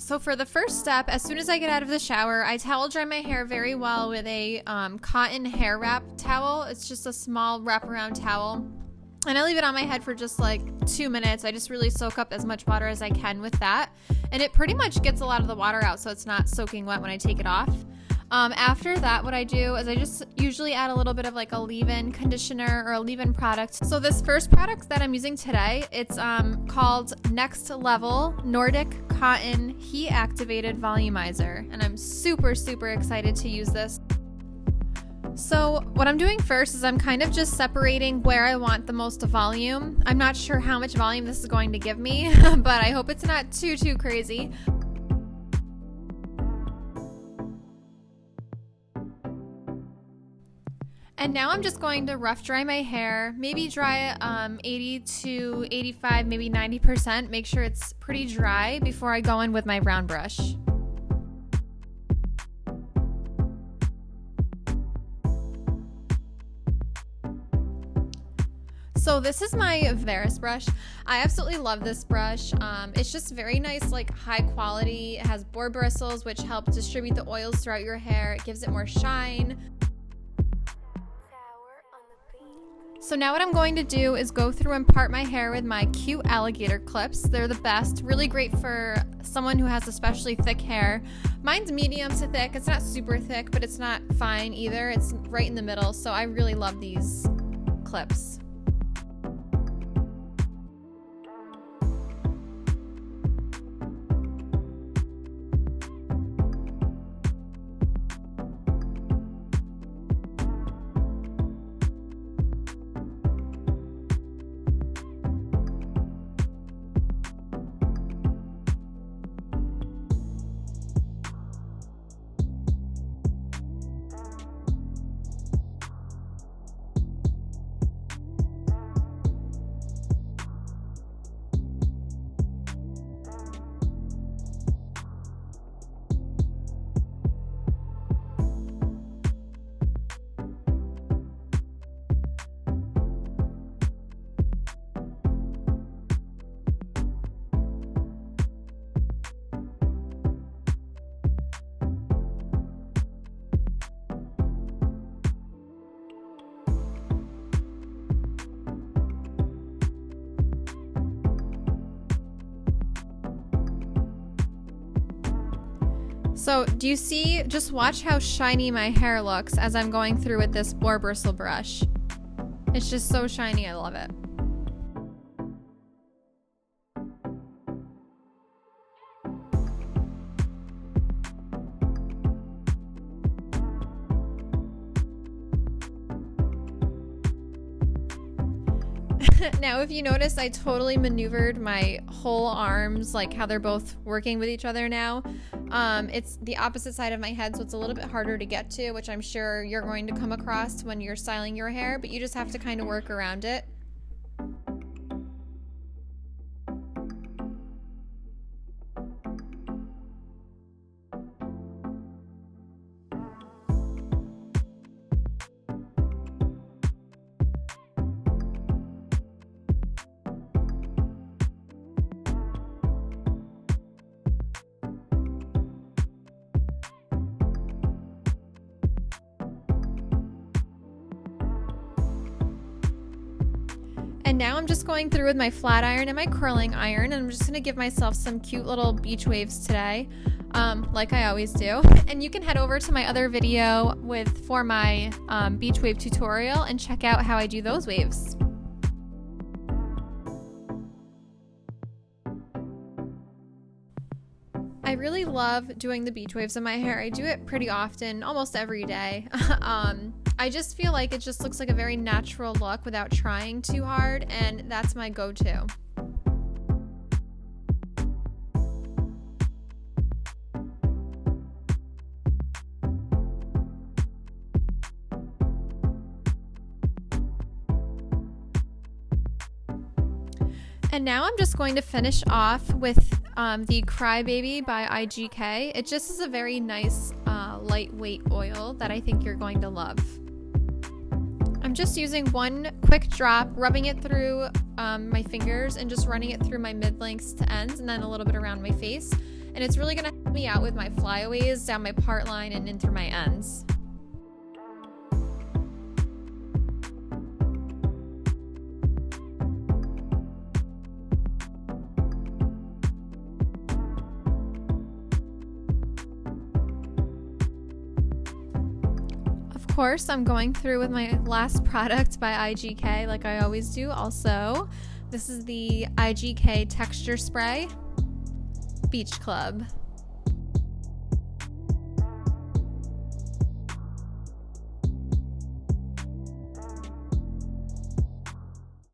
So for the first step, as soon as I get out of the shower, I towel dry my hair very well with a cotton hair wrap towel. It's just a small wraparound towel. And I leave it on my head for just like 2 minutes. I just really soak up as much water as I can with that. And it pretty much gets a lot of the water out, so it's not soaking wet when I take it off. After that, what I do is I just usually add a little bit of like a leave-in conditioner or a leave-in product. So this first product that I'm using today, it's called Next Level Nordic Cotton Heat Activated Volumizer. And I'm super, super excited to use this. So what I'm doing first is I'm kind of just separating where I want the most volume. I'm not sure how much volume this is going to give me, but I hope it's not too crazy. And now I'm just going to rough dry my hair, maybe dry 80 to 85, maybe 90%. Make sure it's pretty dry before I go in with my round brush. So this is my Varis brush. I absolutely love this brush. It's just very nice, like high quality. It has boar bristles, which help distribute the oils throughout your hair. It gives it more shine. So now what I'm going to do is go through and part my hair with my cute alligator clips. They're the best, really great for someone who has especially thick hair. Mine's medium to thick. It's not super thick, but it's not fine either. It's right in the middle, so I really love these clips. So do you see, just watch how shiny my hair looks as I'm going through with this boar bristle brush. It's just so shiny, I love it. Now, if you notice, I totally maneuvered my whole arms, like how they're both working with each other now. It's the opposite side of my head, so it's a little bit harder to get to, which I'm sure you're going to come across when you're styling your hair, but you just have to kind of work around it. And now I'm just going through with my flat iron and my curling iron, and I'm just going to give myself some cute little beach waves today, like I always do. And you can head over to my other video for my beach wave tutorial and check out how I do those waves. I really love doing the beach waves in my hair. I do it pretty often, almost every day. I just feel like it just looks like a very natural look without trying too hard, and that's my go-to. And now I'm just going to finish off with the Cry Baby by IGK. It just is a very nice lightweight oil that I think you're going to love. I'm just using one quick drop, rubbing it through my fingers and just running it through my mid-lengths to ends and then a little bit around my face. and it's really gonna help me out with my flyaways down my part line and in through my ends. Of course, I'm going through with my last product by IGK like I always do also. This is the IGK Texture Spray Beach Club.